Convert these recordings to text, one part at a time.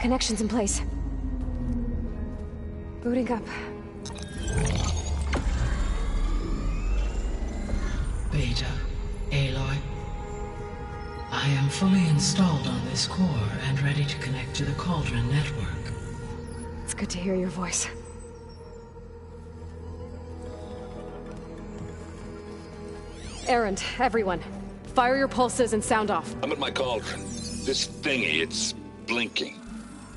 connections in place. Booting up. Beta, Aloy. I am fully installed on this core and ready to connect to the Cauldron network. It's good to hear your voice. Erend, everyone. Fire your pulses and sound off. I'm at my Cauldron. This thingy, it's blinking.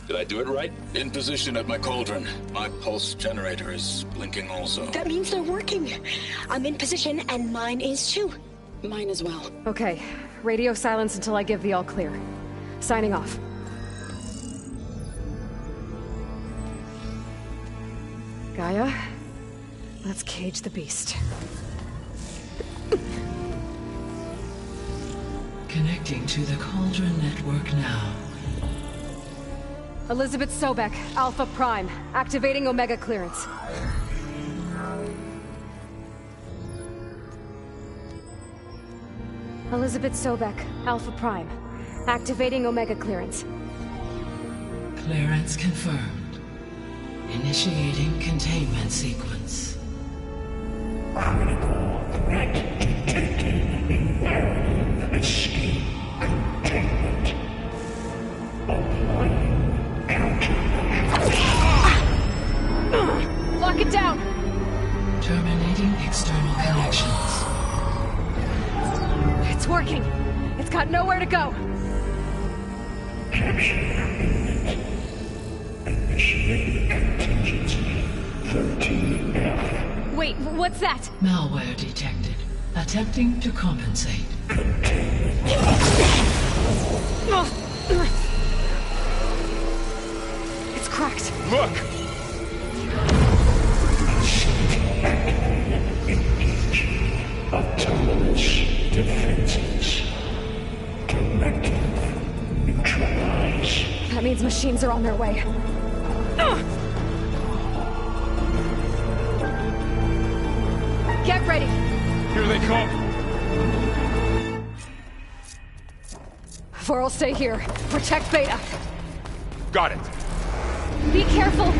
Did I do it right? In position at my Cauldron. My pulse generator is blinking also. That means they're working. I'm in position, and mine is too. Mine as well. Okay. Radio silence until I give the all clear. Signing off. Gaia, let's cage the beast. Connecting to the Cauldron network now. Elizabeth Sobek, Alpha Prime, activating Omega clearance. Elizabeth Sobek, Alpha Prime, activating Omega clearance. Clearance confirmed. Initiating containment sequence. Critical threat detected. Imperative escape containment. Applying countermeasures. Lock it down! Terminating external connections. It's working! It's got nowhere to go! Capture imminent. Initiating contingency 13F. Wait, what's that? Malware detected. Attempting to compensate. It's cracked. Look! Engaging autonomous defenses. Directive neutralize. That means machines are on their way. Get ready! Here they come! Vorl, stay here. Protect Beta. Got it! Be careful!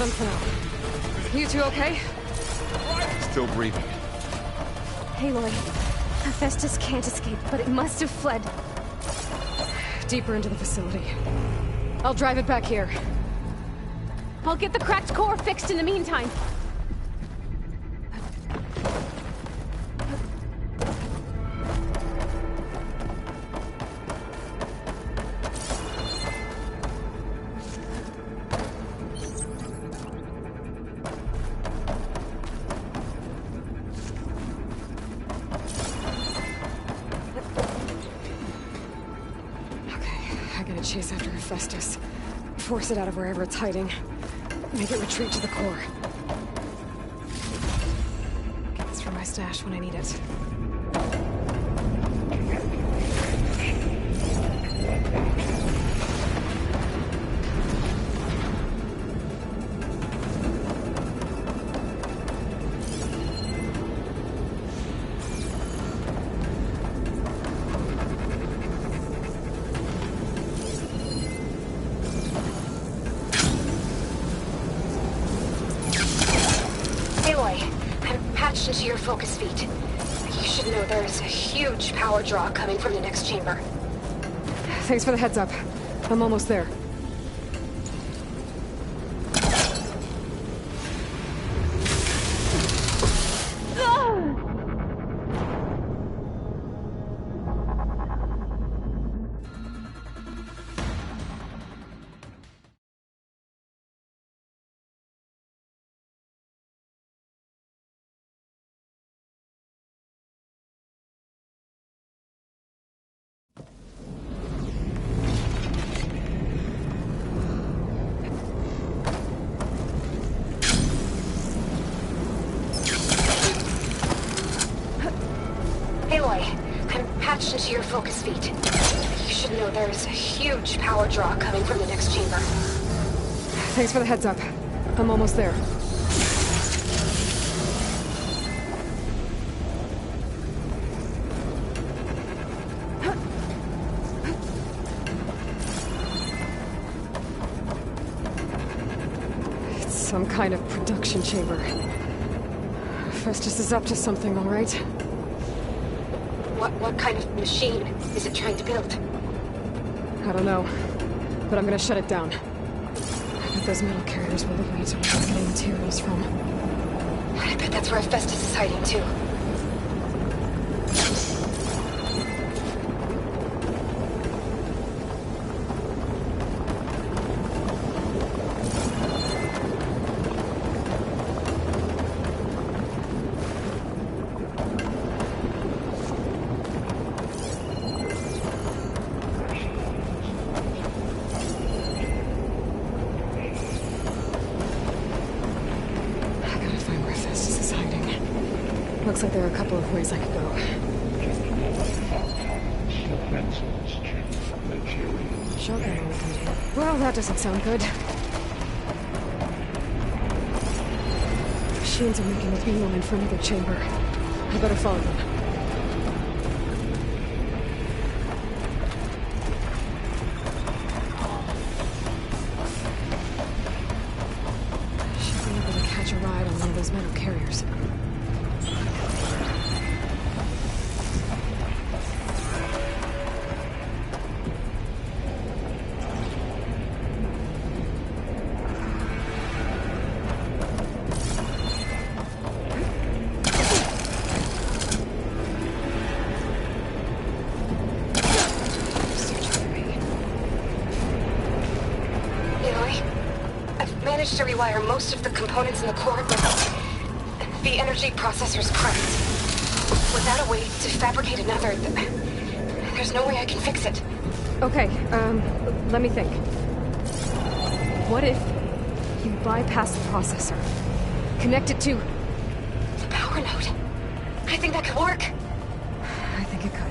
them for now. You two okay? Still breathing. Aloy, Hephaestus can't escape, but it must have fled. Deeper into the facility. I'll drive it back here. I'll get the cracked core fixed in the meantime. Chase after Hephaestus. Force it out of wherever it's hiding. Make it retreat to the core. Get this from my stash when I need it. Into your focus feed. You should know there's a huge power draw coming from the next chamber. Thanks for the heads up. I'm almost there. Into your focus feed. You should know there's a huge power draw coming from the next chamber. Thanks for the heads up. I'm almost there. It's some kind of production chamber. Festus is up to something, all right? What kind of machine is it trying to build? I don't know, but I'm gonna shut it down. I bet those metal carriers will lead me to where it's getting materials from. I bet that's where Hephaestus is hiding too. Looks like there are a couple of ways I could go. Shotgun. Well, that doesn't sound good. Machines are making a beeline for another chamber. I better follow them. Should be able to catch a ride on one of those metal carriers. To rewire most of the components in the core, but the energy processor's cracked. Without a way to fabricate another, there's no way I can fix it. Okay, let me think. What if you bypass the processor? Connect it to... the power node. I think that could work. I think it could.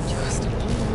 Just a little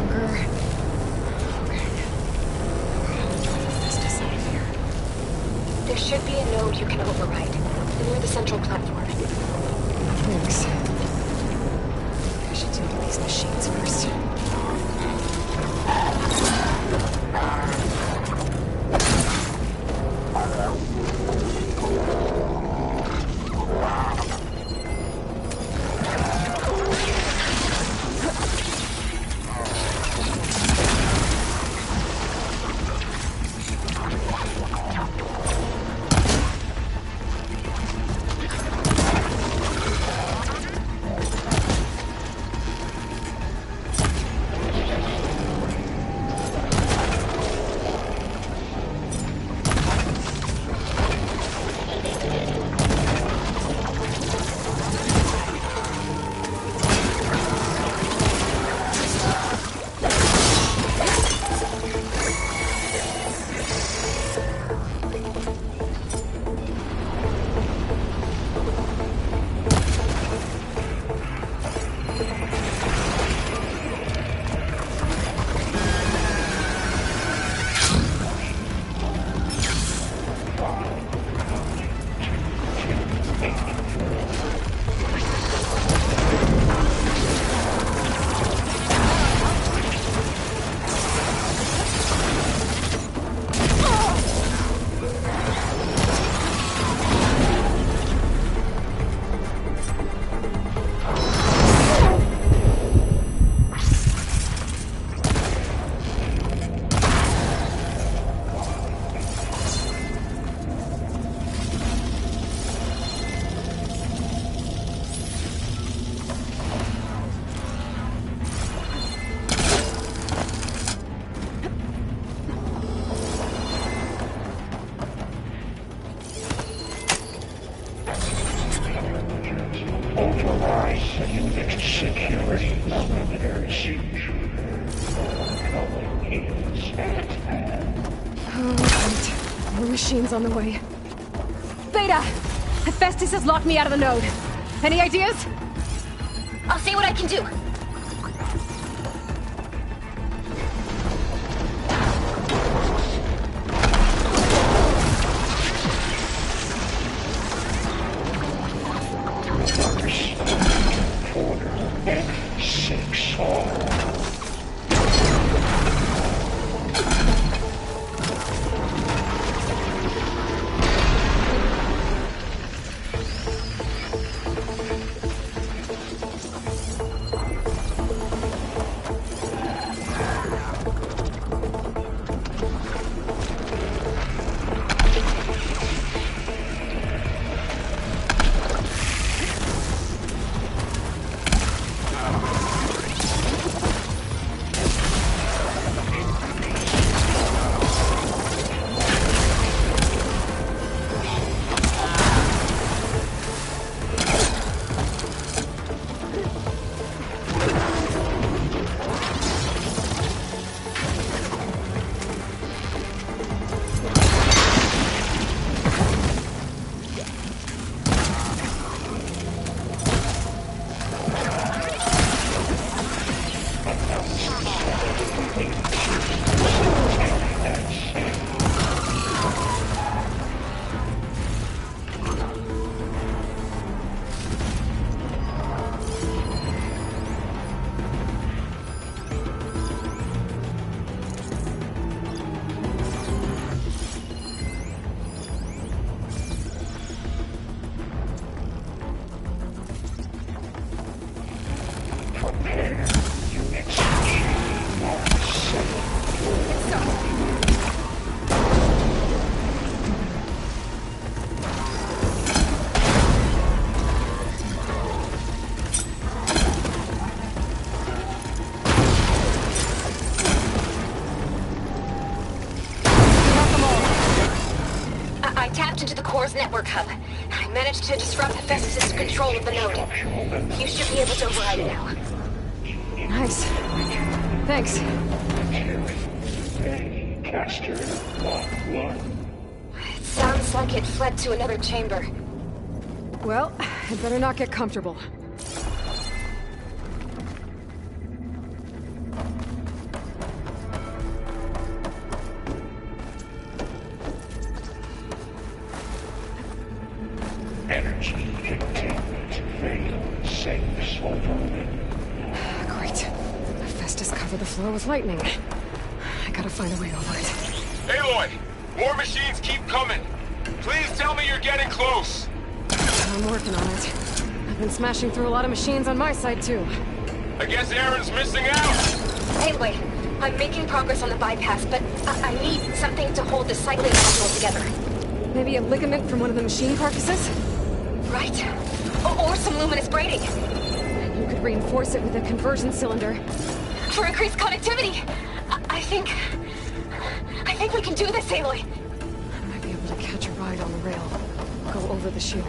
Unit security monitors. Calling is at hand. Oh, right. More machines on the way. Beta! Hephaestus has locked me out of the node. Any ideas? I'll see what I can do. Network hub. I managed to disrupt Hephaestus' control of the node. You should be able to override it now. Nice. Thanks. Caster, Block 1. It sounds like it fled to another chamber. Well, I'd better not get comfortable. Energy containment failed. Safe overrun. Great. Hephaestus covered the floor with lightning. I gotta find a way over it. Aloy! More machines keep coming! Please tell me you're getting close! I'm working on it. I've been smashing through a lot of machines on my side, too. I guess Aaron's missing out! Hey, wait. I'm making progress on the bypass, but I need something to hold the cycling module together. Maybe a ligament from one of the machine carcasses? Right. Or some luminous braiding. You could reinforce it with a conversion cylinder. For increased connectivity! I think we can do this, Aloy. I might be able to catch a ride on the rail. Go over the shield.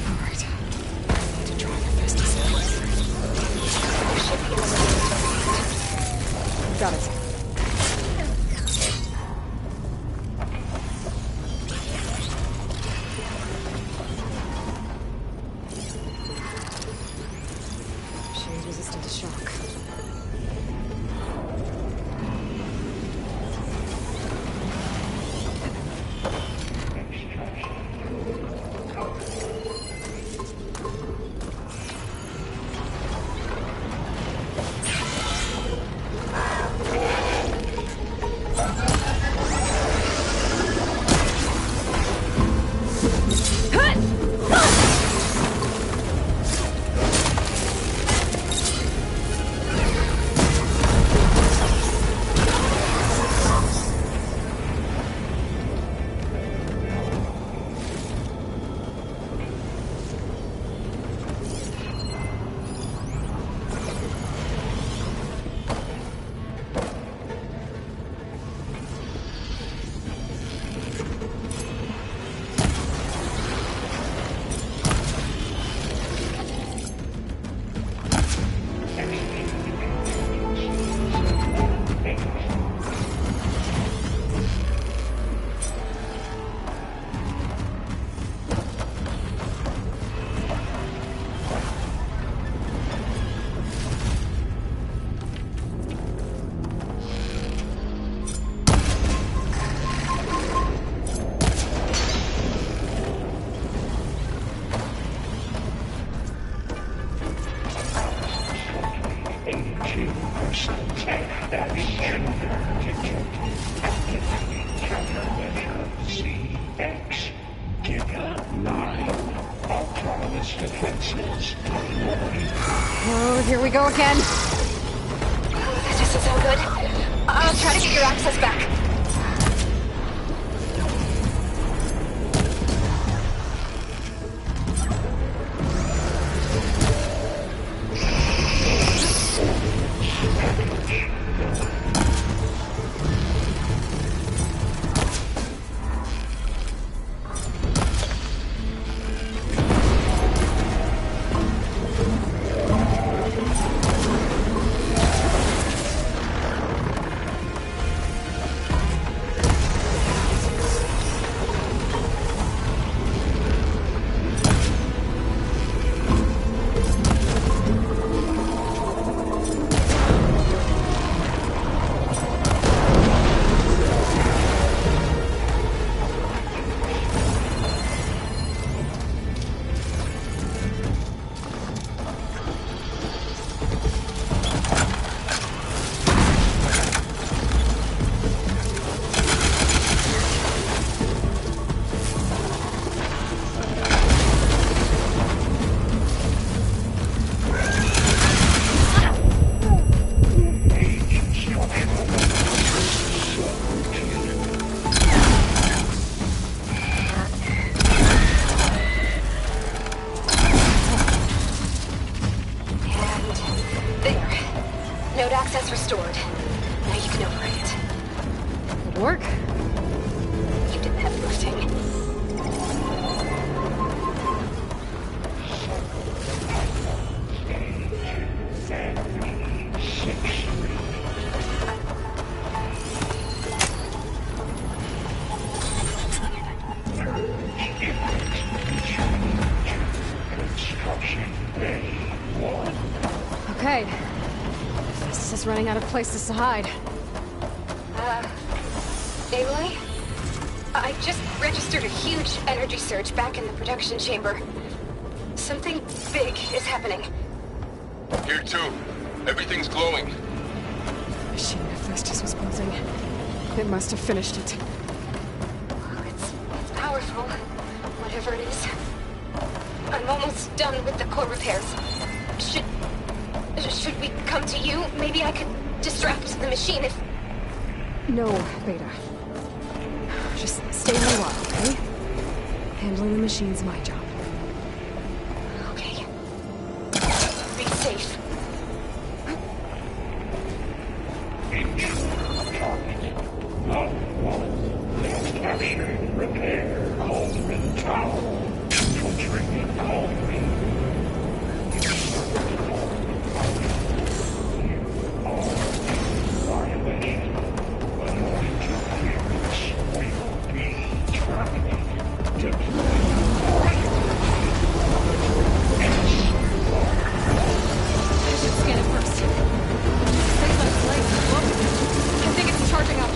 Alright. I need to drive Hephaestus in. Got it. She's resistant to shock. CX. Giga 9. Autonomous defenses deployed. Oh, here we go again. That doesn't sound good. I'll try to get your access back. Node access restored. Now you can override it. Good work. You did the heavy lifting. Okay. This is running out of places to hide. Aloy? I just registered a huge energy surge back in the production chamber. Something big is happening. Here too. Everything's glowing. The machine Hephaestus was building. It must have finished it. It's powerful, whatever it is. I'm almost done with the core repairs. Should we come to you? Maybe I could distract the machine if... No, Beta. Just stay where you are, okay? Handling the machine's my job. Okay. Be safe. Capture, repair, Cauldron Tower. Infiltrating Cauldron. Violation. Annoying interference will be terminated. Deploying. I should scan it first. Things like lights. Whoa. I think it's charging up.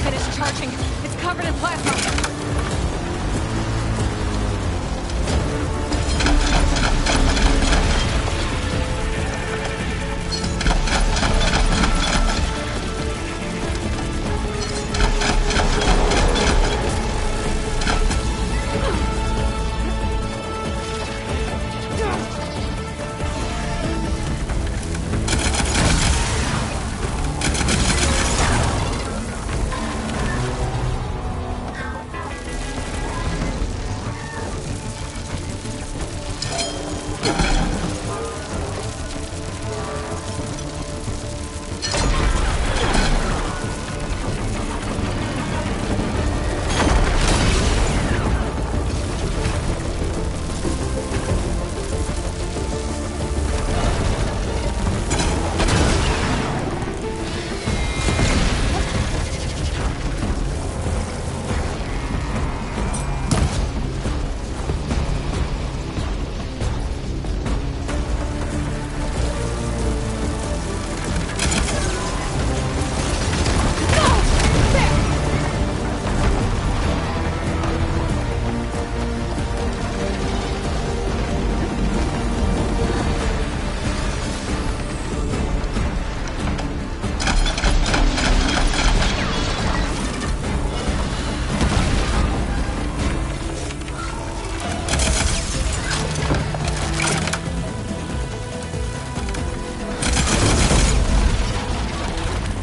Finished charging. It's covered in plasma.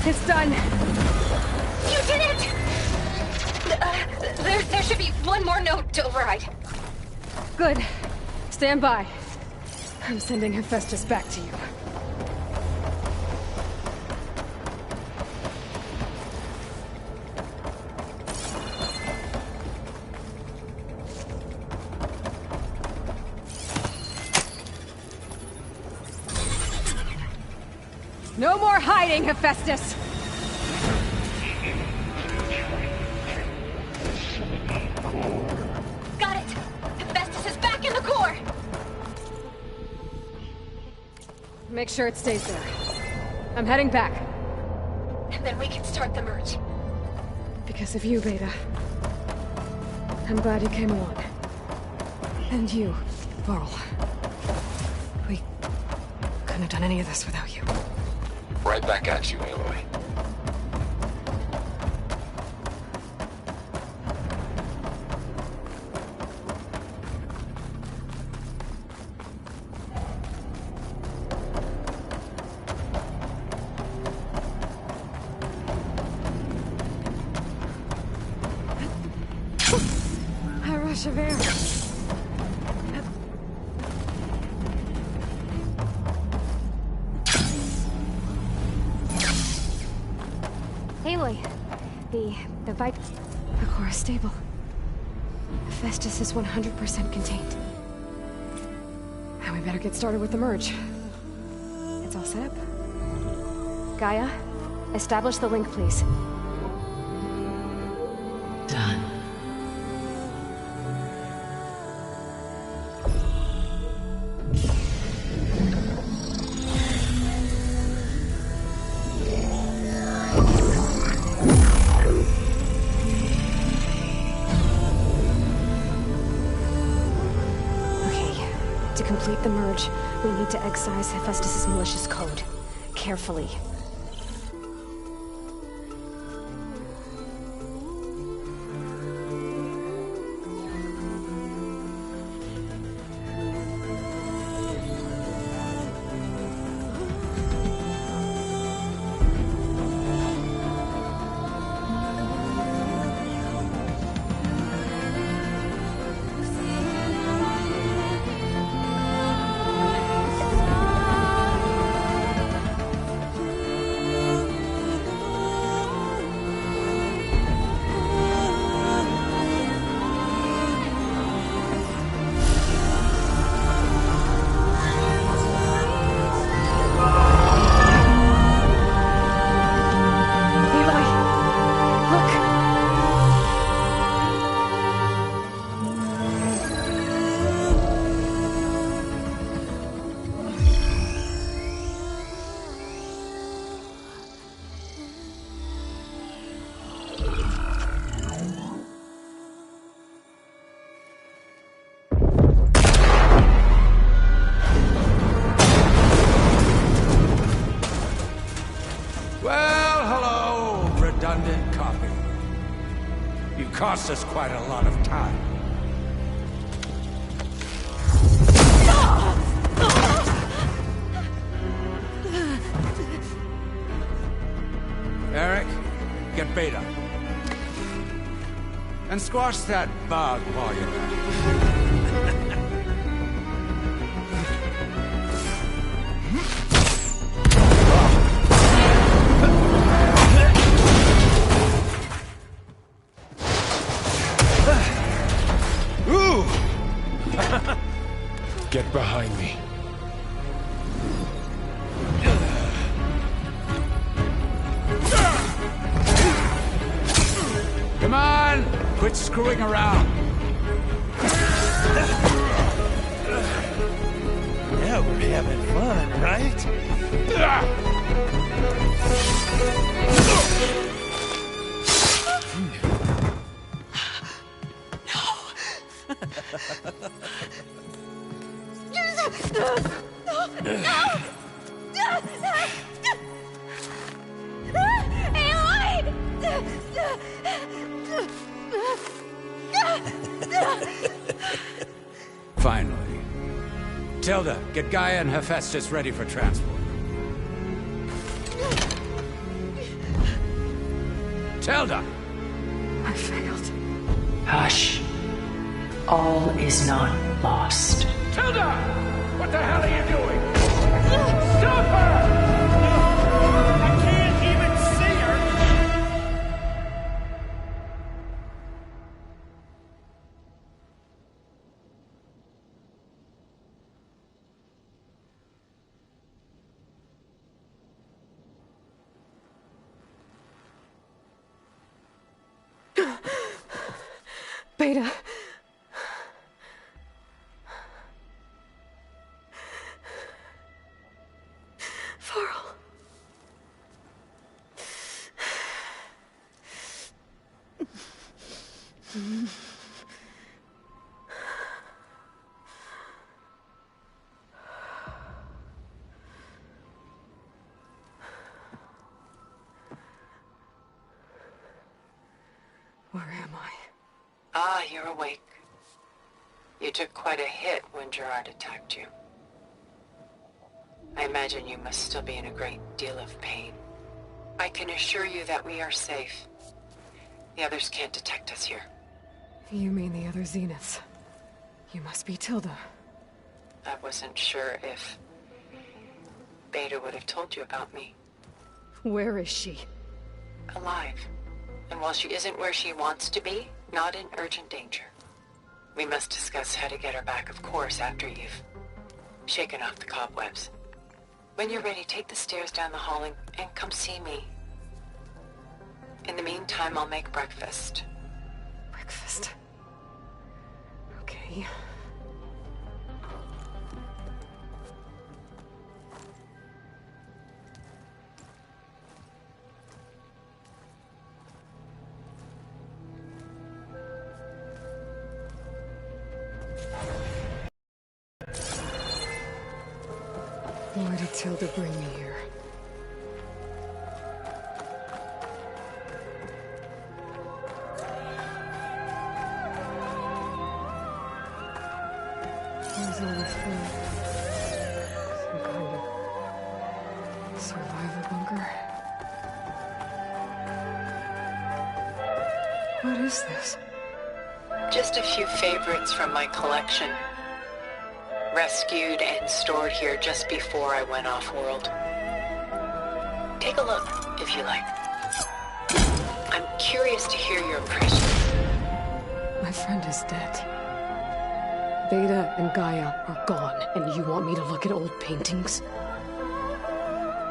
It's done. You did it! There should be one more node to override. Good. Stand by. I'm sending Hephaestus back to you. No more hiding, Hephaestus! Got it! Hephaestus is back in the core! Make sure it stays there. I'm heading back. And then we can start the merge. Because of you, Beta. I'm glad you came along. And you, Varl. We couldn't have done any of this without you. Right back at you, Aloy. A rush of air. Aloy, the Viper... The core is stable. Hephaestus is 100% contained. And we better get started with the merge. It's all set up. Gaia, establish the link, please. Done. To complete the merge, we need to excise Hephaestus' malicious code. Carefully. Redundant copy. You cost us quite a lot of time. Eric, get Beta. And squash that bug while you're at it. Get behind me. Come on! Quit screwing around. Yeah, we're having fun, right? Finally. Tilda, get Gaia and Hephaestus ready for transport. Telda! I failed. Hush. All is not lost. Tilda! What the hell are you doing? Stop her! I can't even see her! Beta. Varl. Where am I? Ah, you're awake. You took quite a hit when Gerard attacked you. I imagine you must still be in a great deal of pain. I can assure you that we are safe. The others can't detect us here. You mean the other Zeniths? You must be Tilda. I wasn't sure if Beta would have told you about me. Where is she? Alive. And while she isn't where she wants to be, not in urgent danger. We must discuss how to get her back, of course, after you've shaken off the cobwebs. When you're ready, take the stairs down the hall and come see me. In the meantime, I'll make breakfast. Breakfast. Okay. Why did Tilda bring me here? Where's all this from? Some kind of survival bunker? What is this? Just a few favorites from my collection. Rescued and stored here just before I went off-world. Take a look, if you like. I'm curious to hear your impressions. My friend is dead. Beta and Gaia are gone, and you want me to look at old paintings?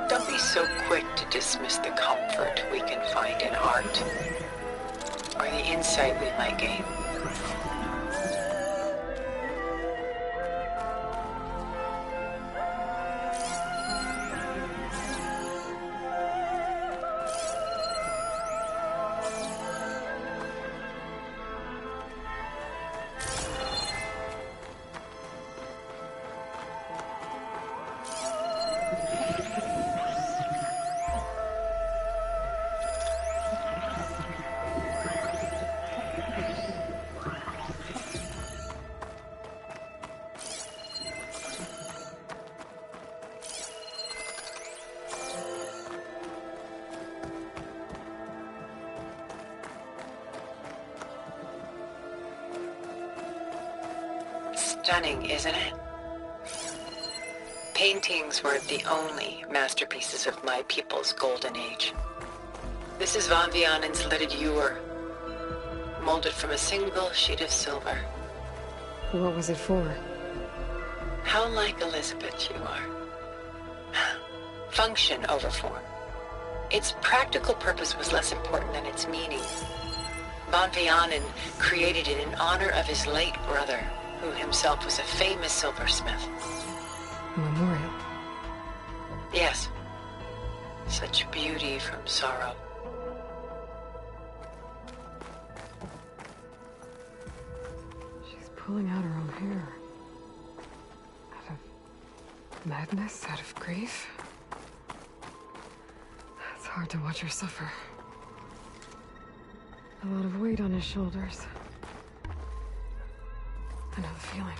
Don't be so quick to dismiss the comfort we can find in art, or the insight we might gain. Stunning, isn't it? Paintings were the only masterpieces of my people's golden age. This is Von Vianen's Lidded Ewer, molded from a single sheet of silver. What was it for? How like Elizabeth you are. Function over form. Its practical purpose was less important than its meaning. Von Vianen created it in honor of his late brother, who himself was a famous silversmith. A memorial. Yes. Such beauty from sorrow. She's pulling out her own hair. Out of madness, out of grief. It's hard to watch her suffer. A lot of weight on his shoulders. I know the feeling.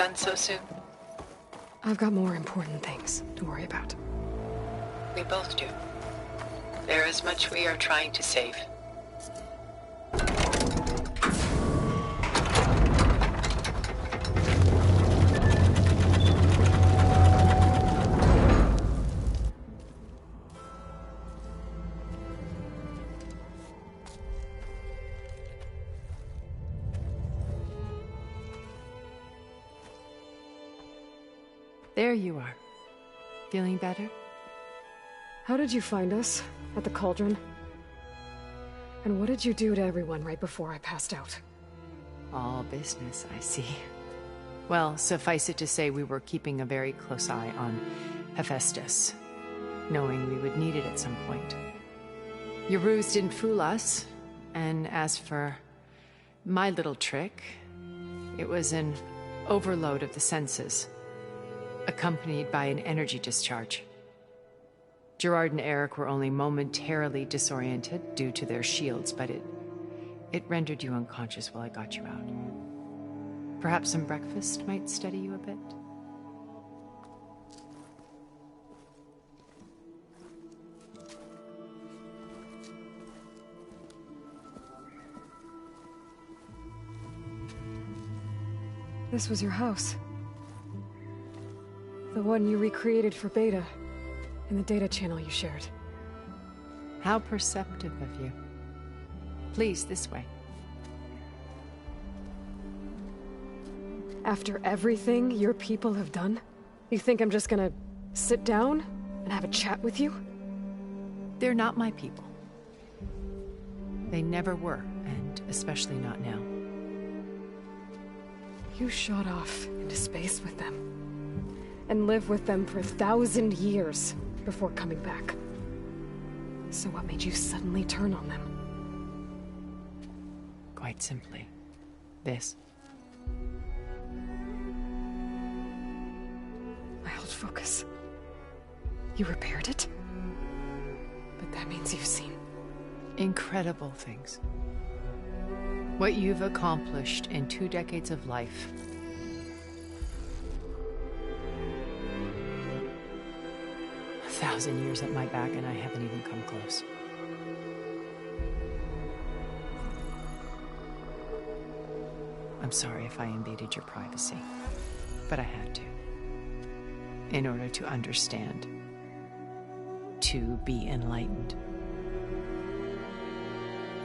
done so soon? I've got more important things to worry about. We both do. There is much we are trying to save. There you are. Feeling better? How did you find us? At the Cauldron? And what did you do to everyone right before I passed out? All business, I see. Well, suffice it to say we were keeping a very close eye on Hephaestus, knowing we would need it at some point. Your ruse didn't fool us, and as for my little trick, it was an overload of the senses, accompanied by an energy discharge. Gerard and Eric were only momentarily disoriented due to their shields, but it rendered you unconscious while I got you out. Perhaps some breakfast might steady you a bit? This was your house. The one you recreated for Beta, in the data channel you shared. How perceptive of you. Please, this way. After everything your people have done, you think I'm just gonna sit down and have a chat with you? They're not my people. They never were, and especially not now. You shot off into space with them, and lived with them for 1,000 years before coming back. So what made you suddenly turn on them? Quite simply, this. My old focus. You repaired it? But that means you've seen... incredible things. What you've accomplished in 2 decades of life. A 1,000 years at my back and I haven't even come close. I'm sorry if I invaded your privacy, but I had to. In order to understand. To be enlightened.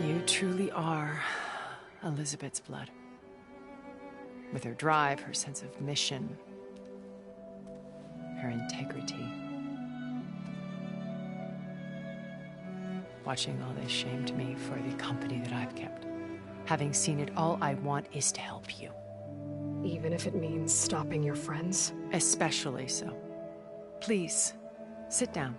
You truly are Elizabeth's blood. With her drive, her sense of mission, her integrity. Watching all this shamed me for the company that I've kept. Having seen it, all I want is to help you. Even if it means stopping your friends? Especially so. Please, sit down.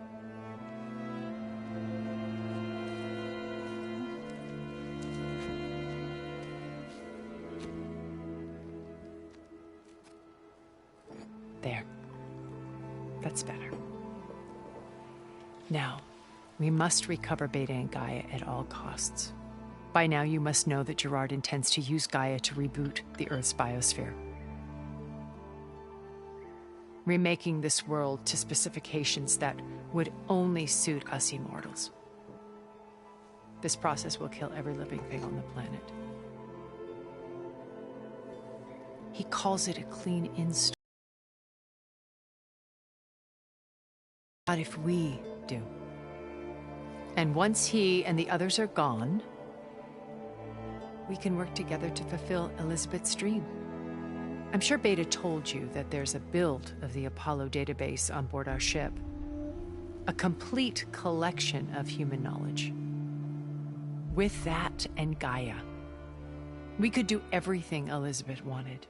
There. That's better. Now, we must recover Beta and Gaia at all costs. By now, you must know that Gerard intends to use Gaia to reboot the Earth's biosphere. Remaking this world to specifications that would only suit us immortals. This process will kill every living thing on the planet. He calls it a clean install. Not if we do. And once he and the others are gone, we can work together to fulfill Elizabeth's dream. I'm sure Beta told you that there's a build of the Apollo database on board our ship. A complete collection of human knowledge. With that and Gaia, we could do everything Elizabeth wanted.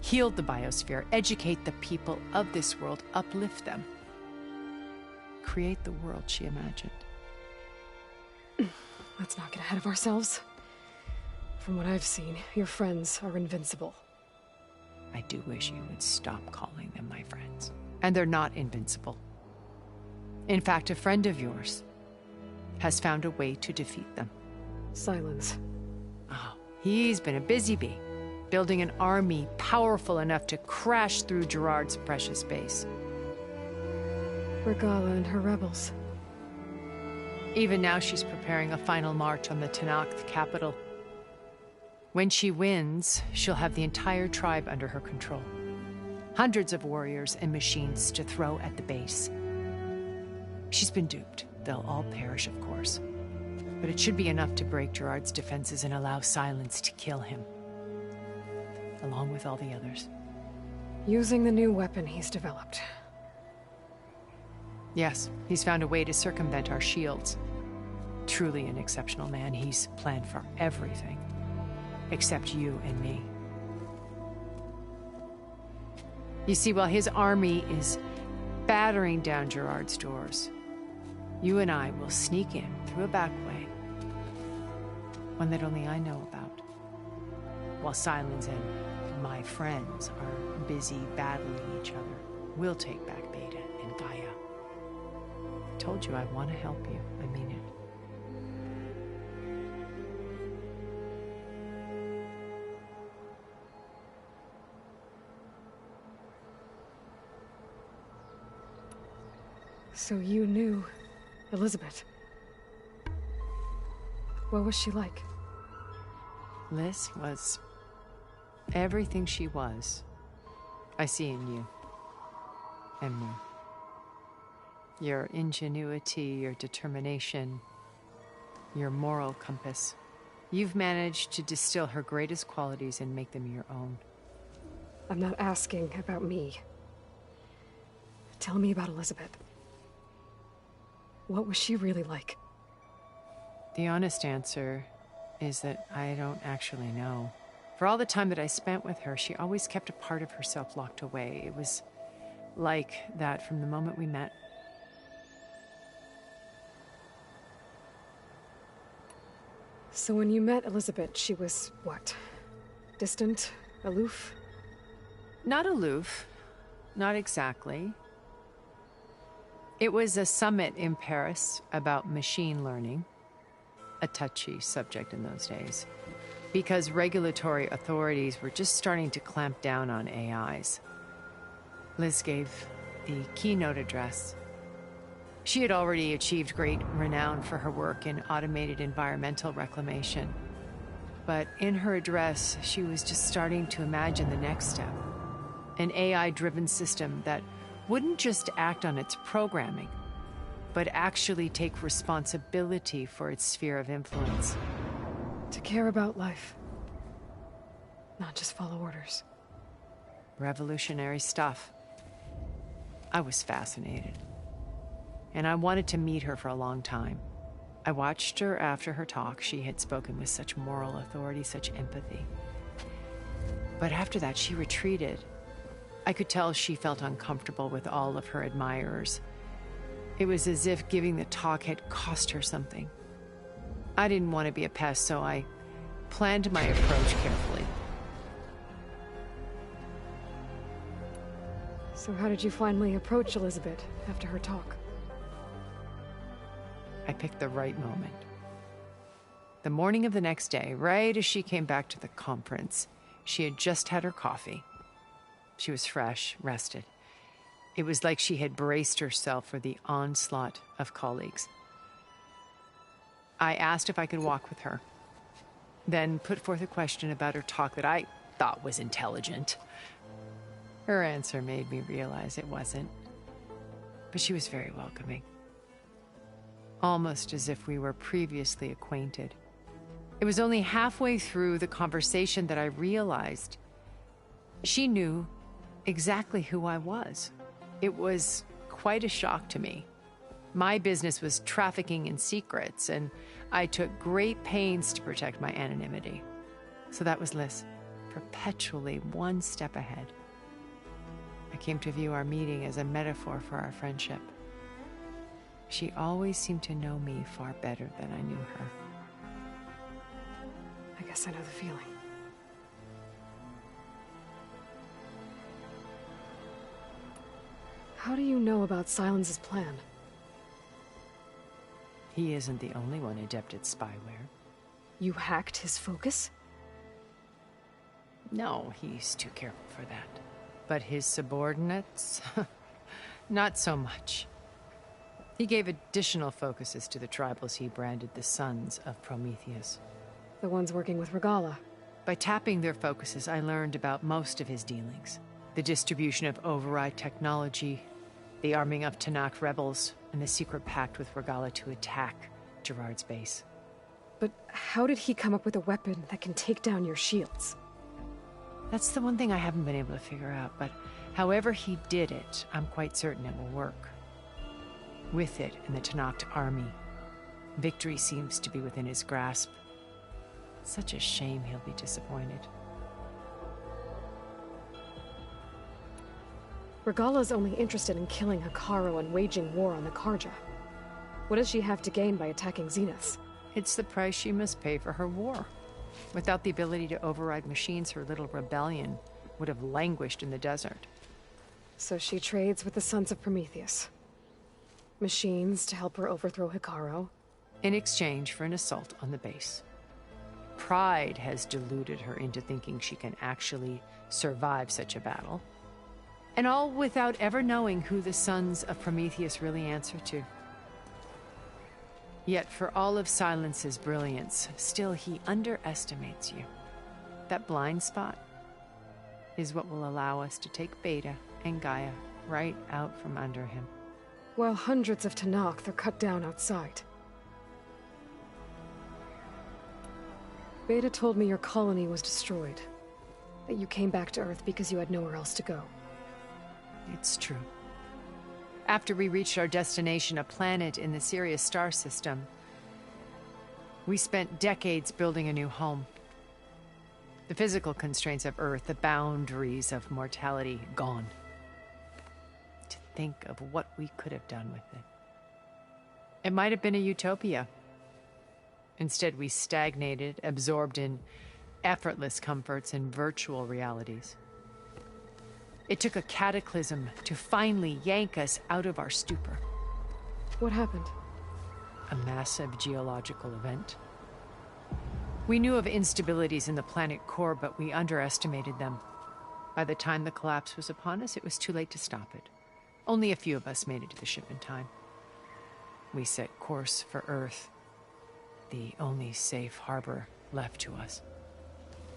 Heal the biosphere, educate the people of this world, uplift them. Create the world she imagined. Let's not get ahead of ourselves. From what I've seen, your friends are invincible. I do wish you would stop calling them my friends. And they're not invincible. In fact, a friend of yours has found a way to defeat them. Silence. Oh, he's been a busy bee. building an army powerful enough to crash through Gerard's precious base. Regalla and her rebels. Even now she's preparing a final march on the Tenakth capital. When she wins, she'll have the entire tribe under her control. Hundreds of warriors and machines to throw at the base. She's been duped. They'll all perish, of course. But it should be enough to break Gerard's defenses and allow Silence to kill him. Along with all the others. Using the new weapon he's developed. Yes, he's found a way to circumvent our shields. Truly an exceptional man. He's planned for everything. Except you and me. You see, while his army is battering down Gerard's doors, you and I will sneak in through a back way. One that only I know about. While Silence and my friends are busy battling each other, we'll take back Beta and Gaia. I told you I want to help you. I mean it. So you knew Elizabeth. What was she like? Liz was everything she was. I see in you. And more. Your ingenuity, your determination, your moral compass. You've managed to distill her greatest qualities and make them your own. I'm not asking about me. Tell me about Elizabeth. What was she really like? The honest answer is that I don't actually know. For all the time that I spent with her, she always kept a part of herself locked away. It was like that from the moment we met. So when you met Elizabeth, she was what? Distant? Aloof? Not aloof. Not exactly. It was a summit in Paris about machine learning, a touchy subject in those days, because regulatory authorities were just starting to clamp down on AIs. Liz gave the keynote address. She had already achieved great renown for her work in automated environmental reclamation. But in her address, she was just starting to imagine the next step, an AI-driven system that wouldn't just act on its programming, but actually take responsibility for its sphere of influence. To care about life. Not just follow orders. Revolutionary stuff. I was fascinated. And I wanted to meet her for a long time. I watched her after her talk. She had spoken with such moral authority, such empathy. But after that, she retreated. I could tell she felt uncomfortable with all of her admirers. It was as if giving the talk had cost her something. I didn't want to be a pest, so I planned my approach carefully. So how did you finally approach Elizabeth after her talk? I picked the right moment. The morning of the next day, right as she came back to the conference, she had just had her coffee. She was fresh, rested. It was like she had braced herself for the onslaught of colleagues. I asked if I could walk with her, then put forth a question about her talk that I thought was intelligent. Her answer made me realize it wasn't, but she was very welcoming. Almost as if we were previously acquainted. It was only halfway through the conversation that I realized she knew exactly who I was. It was quite a shock to me. My business was trafficking in secrets, and I took great pains to protect my anonymity. So that was Liz, perpetually one step ahead. I came to view our meeting as a metaphor for our friendship. She always seemed to know me far better than I knew her. I guess I know the feeling. How do you know about Silence's plan? He isn't the only one adept at spyware. You hacked his focus? No, he's too careful for that. But his subordinates? Not so much. He gave additional focuses to the tribals he branded the Sons of Prometheus. The ones working with Regalla. By tapping their focuses, I learned about most of his dealings. The distribution of override technology, the arming of Tanakh rebels, and the secret pact with Regalla to attack Gerard's base. But how did he come up with a weapon that can take down your shields? That's the one thing I haven't been able to figure out, but however he did it, I'm quite certain it will work. With it and the Tanakh army, victory seems to be within his grasp. Such a shame he'll be disappointed. Regalla's only interested in killing Hekarro and waging war on the Karja. What does she have to gain by attacking Zeniths? It's the price she must pay for her war. Without the ability to override machines, her little rebellion would have languished in the desert. So she trades with the Sons of Prometheus. Machines to help her overthrow Hekarro. In exchange for an assault on the base. Pride has deluded her into thinking she can actually survive such a battle. And all without ever knowing who the Sons of Prometheus really answer to. Yet for all of Silence's brilliance, still he underestimates you. That blind spot is what will allow us to take Beta and Gaia right out from under him. While hundreds of Tanakh are cut down outside. Beta told me your colony was destroyed. That you came back to Earth because you had nowhere else to go. It's true. After we reached our destination, a planet in the Sirius star system, we spent decades building a new home. The physical constraints of Earth, the boundaries of mortality, gone. To think of what we could have done with it. It might have been a utopia. Instead, we stagnated, absorbed in effortless comforts and virtual realities. It took a cataclysm to finally yank us out of our stupor. What happened? A massive geological event. We knew of instabilities in the planet core, but we underestimated them. By the time the collapse was upon us, it was too late to stop it. Only a few of us made it to the ship in time. We set course for Earth, the only safe harbor left to us.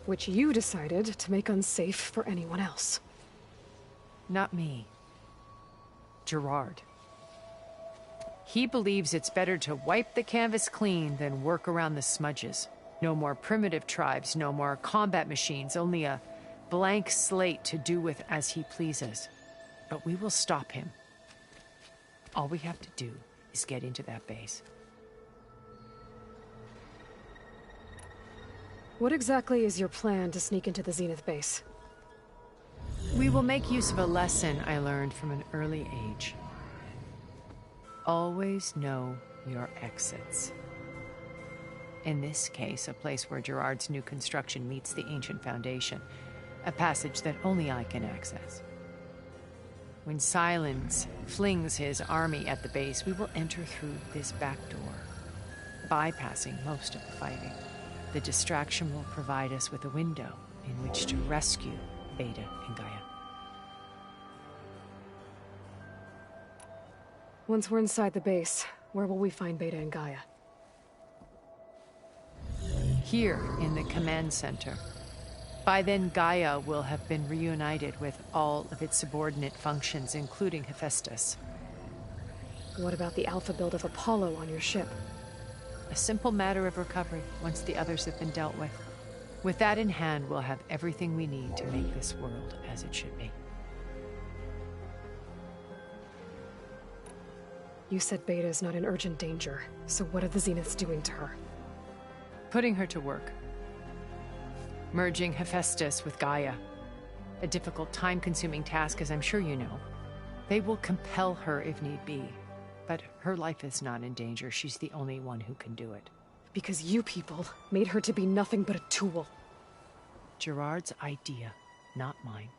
Which you decided to make unsafe for anyone else. Not me. Gerard. He believes it's better to wipe the canvas clean than work around the smudges. No more primitive tribes, no more combat machines, only a blank slate to do with as he pleases. But we will stop him. All we have to do is get into that base. What exactly is your plan to sneak into the Zenith base? We will make use of a lesson I learned from an early age. Always know your exits. In this case, a place where Gerard's new construction meets the ancient foundation, a passage that only I can access. When Silence flings his army at the base, we will enter through this back door, bypassing most of the fighting. The distraction will provide us with a window in which to rescue Beta and Gaia. Once we're inside the base, where will we find Beta and Gaia? Here, in the command center. By then, Gaia will have been reunited with all of its subordinate functions, including Hephaestus. What about the alpha build of Apollo on your ship? A simple matter of recovery, once the others have been dealt with. With that in hand, we'll have everything we need to make this world as it should be. You said Beta is not in urgent danger, so what are the Zeniths doing to her? Putting her to work. Merging Hephaestus with Gaia. A difficult, time-consuming task, as I'm sure you know. They will compel her if need be. But her life is not in danger. She's the only one who can do it. Because you people made her to be nothing but a tool. Gerard's idea, not mine.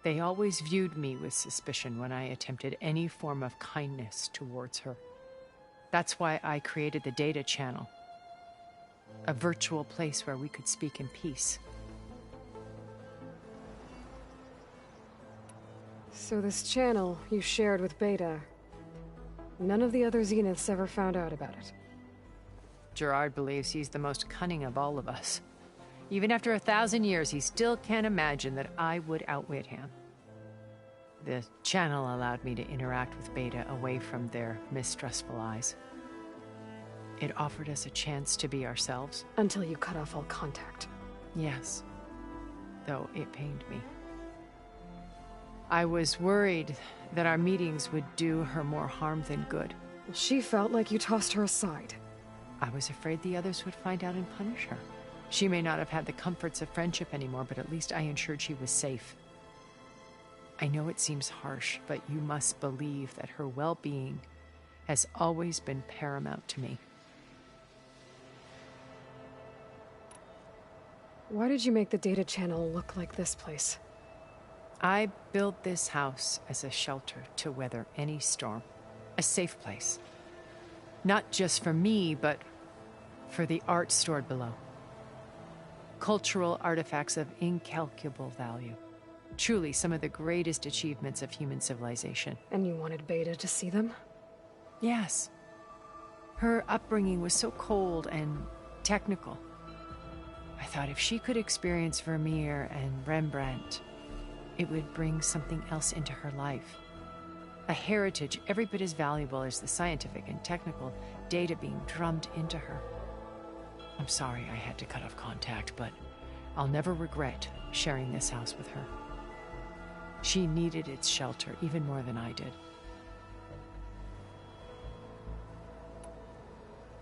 They always viewed me with suspicion when I attempted any form of kindness towards her. That's why I created the data channel. A virtual place where we could speak in peace. So this channel you shared with Beta, none of the other Zeniths ever found out about it. Gerard believes he's the most cunning of all of us. Even after 1,000 years, he still can't imagine that I would outwit him. The channel allowed me to interact with Beta away from their mistrustful eyes. It offered us a chance to be ourselves. Until you cut off all contact. Yes, though it pained me. I was worried that our meetings would do her more harm than good. She felt like you tossed her aside. I was afraid the others would find out and punish her. She may not have had the comforts of friendship anymore, but at least I ensured she was safe. I know it seems harsh, but you must believe that her well-being has always been paramount to me. Why did you make the data channel look like this place? I built this house as a shelter to weather any storm. A safe place. Not just for me, but for the art stored below. Cultural artifacts of incalculable value. Truly some of the greatest achievements of human civilization. And you wanted Beta to see them? Yes. Her upbringing was so cold and technical. I thought if she could experience Vermeer and Rembrandt, it would bring something else into her life. A heritage every bit as valuable as the scientific and technical data being drummed into her. I'm sorry I had to cut off contact, but I'll never regret sharing this house with her. She needed its shelter even more than I did.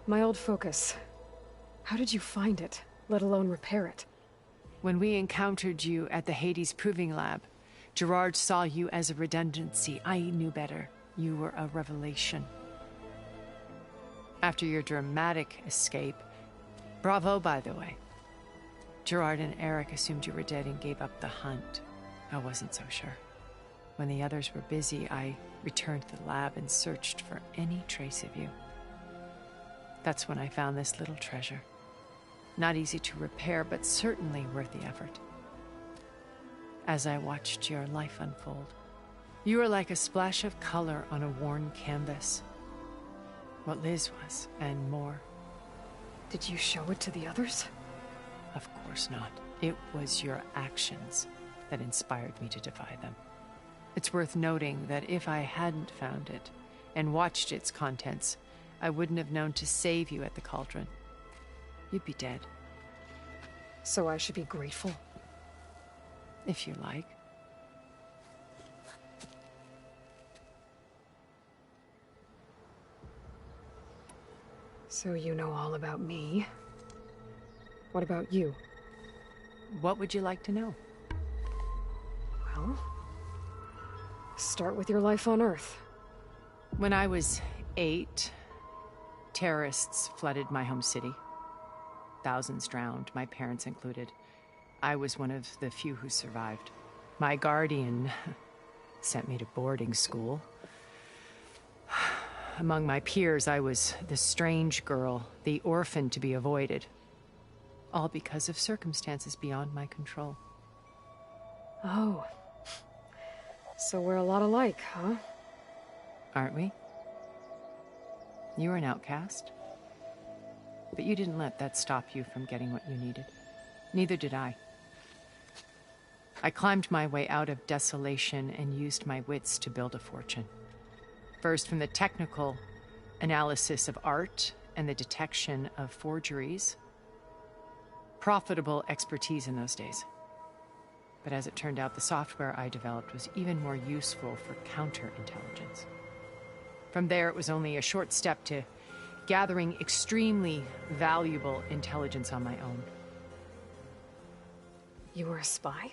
My old focus. How did you find it, let alone repair it? When we encountered you at the Hades Proving Lab, Gerard saw you as a redundancy. I knew better. You were a revelation. After your dramatic escape, bravo, by the way. Gerard and Eric assumed you were dead and gave up the hunt. I wasn't so sure. When the others were busy, I returned to the lab and searched for any trace of you. That's when I found this little treasure. Not easy to repair, but certainly worth the effort. As I watched your life unfold, you were like a splash of color on a worn canvas. What Liz was, and more. Did you show it to the others? Of course not. It was your actions that inspired me to defy them. It's worth noting that if I hadn't found it and watched its contents, I wouldn't have known to save you at the Cauldron. You'd be dead. So I should be grateful? If you like. So you know all about me. What about you? What would you like to know? Well, start with your life on Earth. When I was 8, terrorists flooded my home city. Thousands drowned, my parents included. I was one of the few who survived. My guardian sent me to boarding school. Among my peers, I was the strange girl, the orphan to be avoided. All because of circumstances beyond my control. Oh. So we're a lot alike, huh? Aren't we? You were an outcast. But you didn't let that stop you from getting what you needed. Neither did I. I climbed my way out of desolation and used my wits to build a fortune. First, from the technical analysis of art and the detection of forgeries. Profitable expertise in those days. But as it turned out, the software I developed was even more useful for counterintelligence. From there, it was only a short step to gathering extremely valuable intelligence on my own. You were a spy?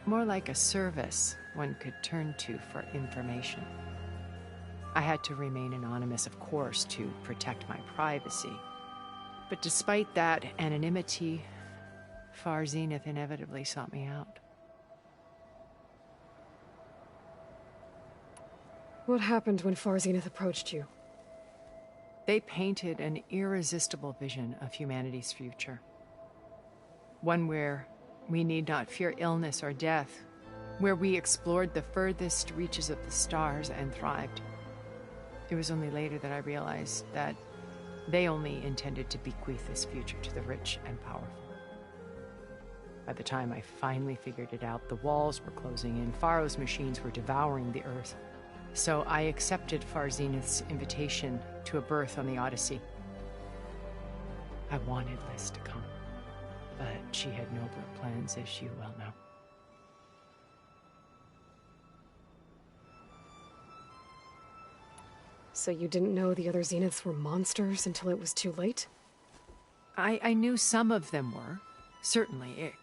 More like a service one could turn to for information. I had to remain anonymous, of course, to protect my privacy. But despite that anonymity, Far Zenith inevitably sought me out. What happened when Far Zenith approached you? They painted an irresistible vision of humanity's future. One where we need not fear illness or death, where we explored the furthest reaches of the stars and thrived. It was only later that I realized that they only intended to bequeath this future to the rich and powerful. By the time I finally figured it out, the walls were closing in, Faro's machines were devouring the Earth. So I accepted Far Zenith's invitation to a berth on the Odyssey. I wanted Liz to come, but she had nobler plans, as you well know. So you didn't know the other Zeniths were monsters until it was too late? I knew some of them were, certainly.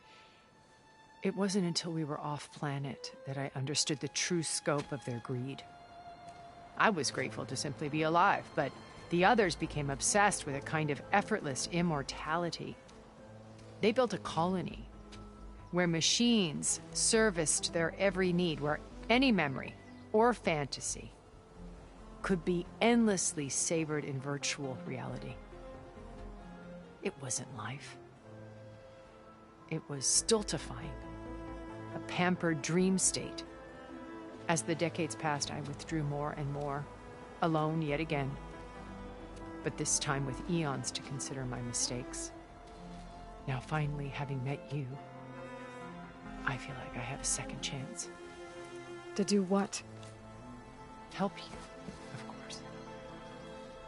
It wasn't until we were off-planet that I understood the true scope of their greed. I was grateful to simply be alive, but the others became obsessed with a kind of effortless immortality. They built a colony where machines serviced their every need, where any memory or fantasy could be endlessly savored in virtual reality. It wasn't life. It was stultifying, a pampered dream state. As the decades passed, I withdrew more and more, alone yet again, but this time with eons to consider my mistakes. Now finally, having met you, I feel like I have a second chance. To do what? Help you, of course.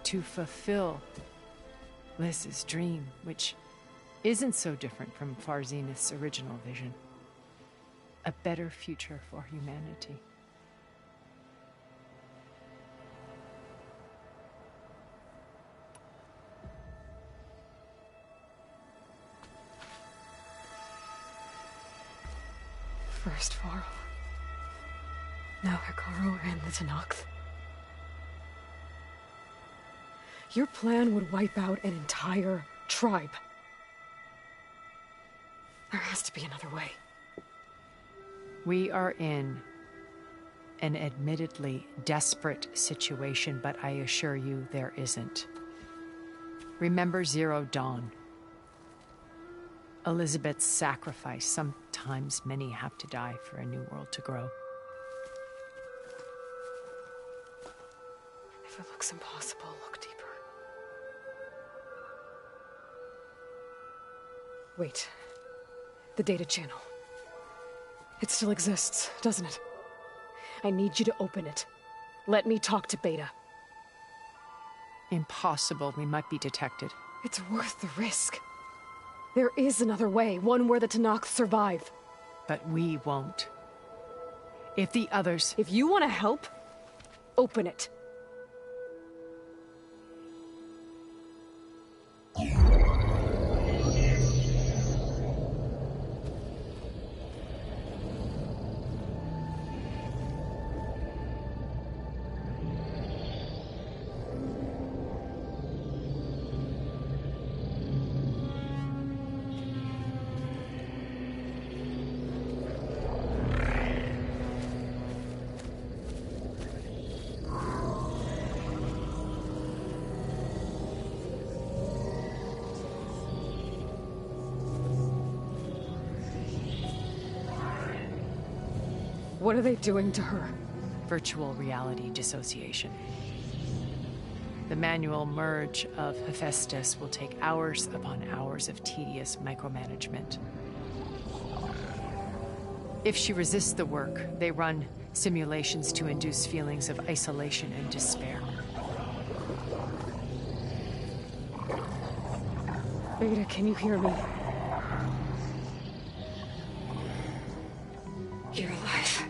To fulfill Liz's dream, which isn't so different from Far Zenith's original vision. A better future for humanity. First Faro, now Hekarro and the Tenakth. Your plan would wipe out an entire tribe. There has to be another way. We are in an admittedly desperate situation, but I assure you there isn't. Remember Zero Dawn. Elizabeth's sacrifice. Sometimes many have to die for a new world to grow. If it looks impossible, look deeper. Wait. The data channel. It still exists, doesn't it? I need you to open it. Let me talk to Beta. Impossible. We might be detected. It's worth the risk. There is another way, one where the Tenakth survive. But we won't. If the others... If you want to help, open it. What are they doing to her? Virtual reality dissociation. The manual merge of Hephaestus will take hours upon hours of tedious micromanagement. If she resists the work, they run simulations to induce feelings of isolation and despair. Beta, can you hear me? You're alive.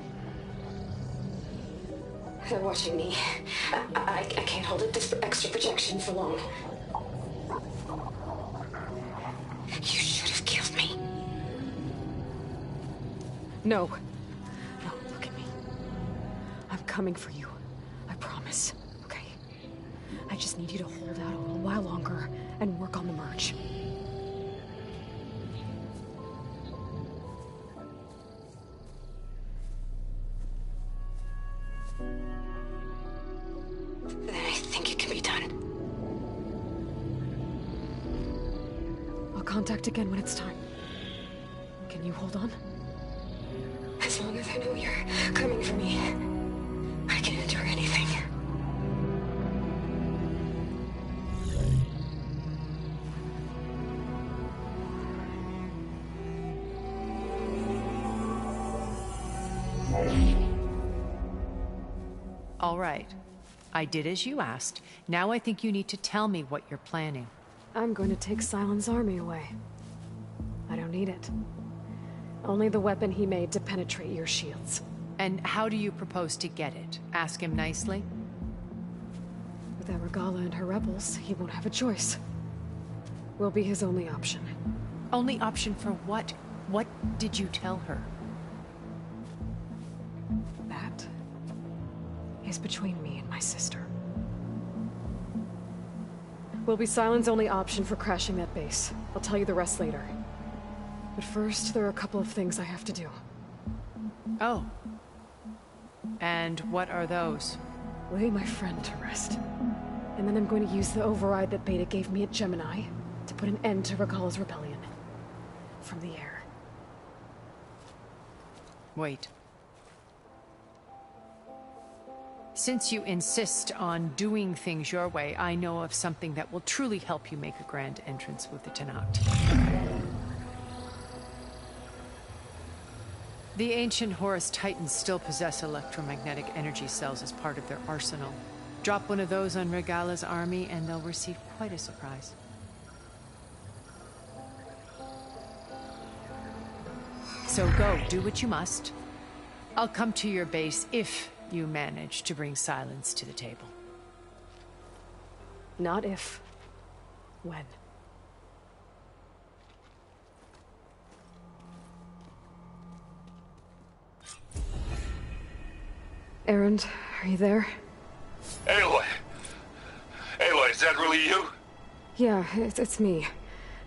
They're watching me. I can't hold up this extra projection for long. You should have killed me. No. No, look at me. I'm coming for you. I promise. Okay? I just need you to hold out a little while longer and work on the merge. Then I think it can be done. contact again when it's time. Can you hold on? As long as I know you're coming for me, I can endure anything. All right. I did as you asked. Now I think you need to tell me what you're planning. I'm going to take Sylens' army away. I don't need it. Only the weapon he made to penetrate your shields. And how do you propose to get it? Ask him nicely? Without Regala and her rebels, he won't have a choice. We'll be his only option. Only option for what? What did you tell her? That is between me and my sister. Will be Sylens' only option for crashing that base. I'll tell you the rest later. But first, there are a couple of things I have to do. Oh. And what are those? Lay my friend to rest. And then I'm going to use the override that Beta gave me at Gemini to put an end to Regala's rebellion. From the air. Wait. Since you insist on doing things your way, I know of something that will truly help you make a grand entrance with the Tenakth. The ancient Horus Titans still possess electromagnetic energy cells as part of their arsenal. Drop one of those on Regala's army and they'll receive quite a surprise. So go, do what you must. I'll come to your base if you manage to bring Sylens to the table. Not if. When. Erend, are you there? Aloy! Aloy, is that really you? Yeah, it's me.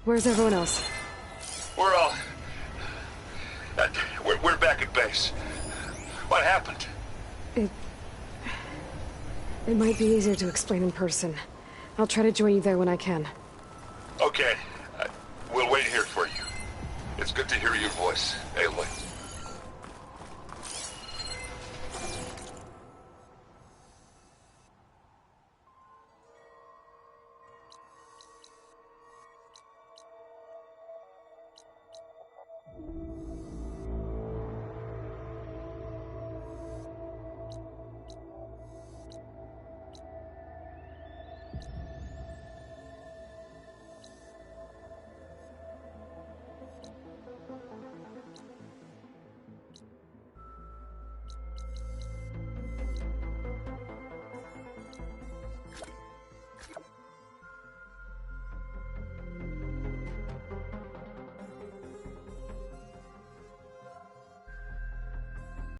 Where's everyone else? We're all... We're back at base. What happened? It might be easier to explain in person. I'll try to join you there when I can. Okay. We'll wait here for you. It's good to hear your voice, Aloy.